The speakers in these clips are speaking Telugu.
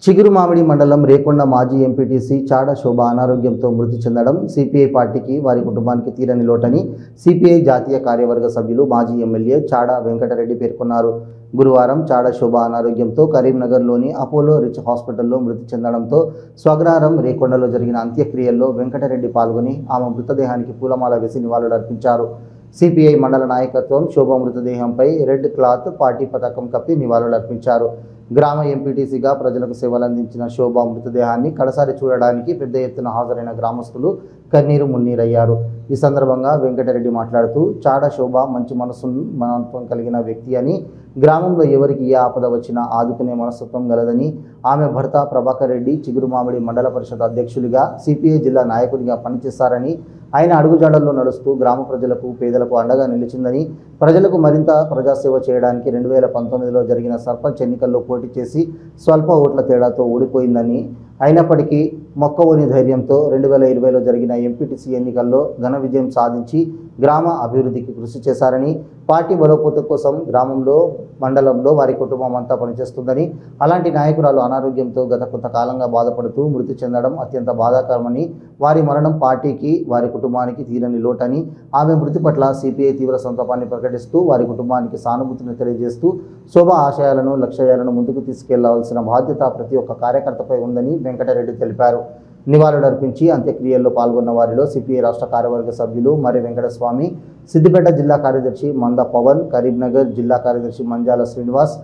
చిగురుమామిడి మండలం రేకొండ మాజీ ఎంపీటీసీ చాడ శోభ అనారోగ్యంతో మృతి చెందడం సిపిఐ పార్టీకి వారి కుటుంబానికి తీరని లోటని సిపిఐ జాతీయ కార్యవర్గ సభ్యులు మాజీ ఎమ్మెల్యే చాడ వెంకటరెడ్డి పేర్కొన్నారు. గురువారం చాడ శోభ అనారోగ్యంతో కరీంనగర్లోని అపోలో రిచ్ హాస్పిటల్లో మృతి చెందడంతో స్వగ్రారం రేకొండలో జరిగిన అంత్యక్రియల్లో వెంకటరెడ్డి పాల్గొని ఆమె మృతదేహానికి పూలమాల వేసి నివాళులర్పించారు. సిపిఐ మండల నాయకత్వం శోభ మృతదేహంపై రెడ్ క్లాత్ పార్టీ పతాకం కప్పి నివాళులర్పించారు. గ్రామ ఎంపీటీసీగా ప్రజలకు సేవలందించిన శోభ మృతదేహాన్ని కడసారి చూడడానికి పెద్ద ఎత్తున హాజరైన గ్రామస్తులు కన్నీరు మున్నీరయ్యారు. ఈ సందర్భంగా వెంకటరెడ్డి మాట్లాడుతూ చాడ శోభ మంచి మనస్తత్వం కలిగిన వ్యక్తి అని, గ్రామంలో ఎవరికి ఏ ఆపద వచ్చినా ఆదుకునే మనస్తత్వం గలదని, ఆమె భర్త ప్రభాకర్ రెడ్డి చిగురుమామిడి మండల పరిషత్ అధ్యక్షులుగా సిపిఐ జిల్లా నాయకుడిగా పనిచేస్తారని, ఆయన అడుగుజాడల్లో నడుస్తూ గ్రామ ప్రజలకు పేదలకు అండగా నిలిచిందని, ప్రజలకు మరింత ప్రజాసేవ చేయడానికి 2019లో జరిగిన సర్పంచ్ ఎన్నికల్లో పోటీ చేసి స్వల్ప ఓట్ల తేడాతో ఓడిపోయిందని, అయినప్పటికీ మొక్కవోని ధైర్యంతో 2020లో జరిగిన ఎంపీటీసీ ఎన్నికల్లో ఘన విజయం సాధించి గ్రామ అభివృద్ధికి కృషి చేశారని, పార్టీ బలోపేతం కోసం గ్రామంలో మండలంలో వారి కుటుంబం అంతా పనిచేస్తుందని, అలాంటి నాయకురాలు అనారోగ్యంతో గత కొంతకాలంగా బాధపడుతూ మృతి చెందడం అత్యంత బాధాకరమని, వారి మరణం పార్టీకి వారి కుటుంబానికి తీరని లోటని, ఆమె మృతి పట్ల సిపిఐ తీవ్ర సంతాపాన్ని ప్రకటిస్తూ వారి కుటుంబానికి సానుభూతిని తెలియజేస్తూ శోభ ఆశయాలను లక్ష్యాలను ముందుకు తీసుకెళ్లవలసిన బాధ్యత ప్రతి ఒక్క కార్యకర్తపై ఉందని వెంకటరెడ్డి తెలిపారు. నివాళులర్పించి అంత్యక్రియల్లో పాల్గొన్న వారిలో సిపిఐ రాష్ట్ర కార్యవర్గ సభ్యులు మరి వెంకటస్వామి, సిద్దిపేట జిల్లా కార్యదర్శి మంద పవన్, కరీంనగర్ జిల్లా కార్యదర్శి మంజాల శ్రీనివాస్,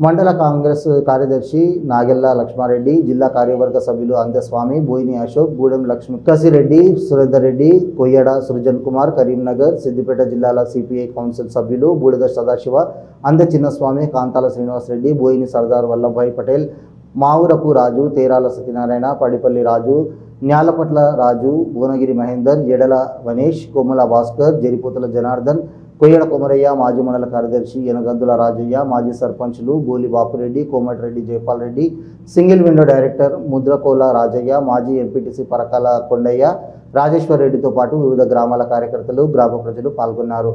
మండల కాంగ్రెస్ కార్యదర్శి నాగెల్ల లక్ష్మారెడ్డి, జిల్లా కార్యవర్గ సభ్యులు అందస్వామి, బోయిని అశోక్, గూడెం లక్ష్మి, కసిరెడ్డి, సురేందర్ రెడ్డి, కొయ్యడ సృజన్ కుమార్, కరీంనగర్ సిద్దిపేట జిల్లాల సిపిఐ కౌన్సిల్ సభ్యులు బూడిద సదాశివ, అంద చిన్నస్వామి, కాంతాల శ్రీనివాసరెడ్డి, బోయిని సర్దార్ వల్లభాయ్ పటేల్, మావురపు రాజు, తేరాల సత్యనారాయణ, పడిపల్లి రాజు, న్యాలపట్ల రాజు, భువనగిరి మహేందర్, ఎడల వనేష్, కొమ్మల భాస్కర్, జరిపోతుల జనార్దన్, కొయ్యడ కొమరయ్య, మాజీ మండల కార్యదర్శి యనగందుల రాజయ్య, మాజీ సర్పంచులు Boli Bapureddy, Komatireddy Jaipal Reddy, single window director Mudrakola Rajaiah, మాజీ ఎంపీటీసీ పరకాల కొండయ్య, రాజేశ్వర్ రెడ్డితో పాటు వివిధ గ్రామాల కార్యకర్తలు, గ్రామ ప్రజలు పాల్గొన్నారు.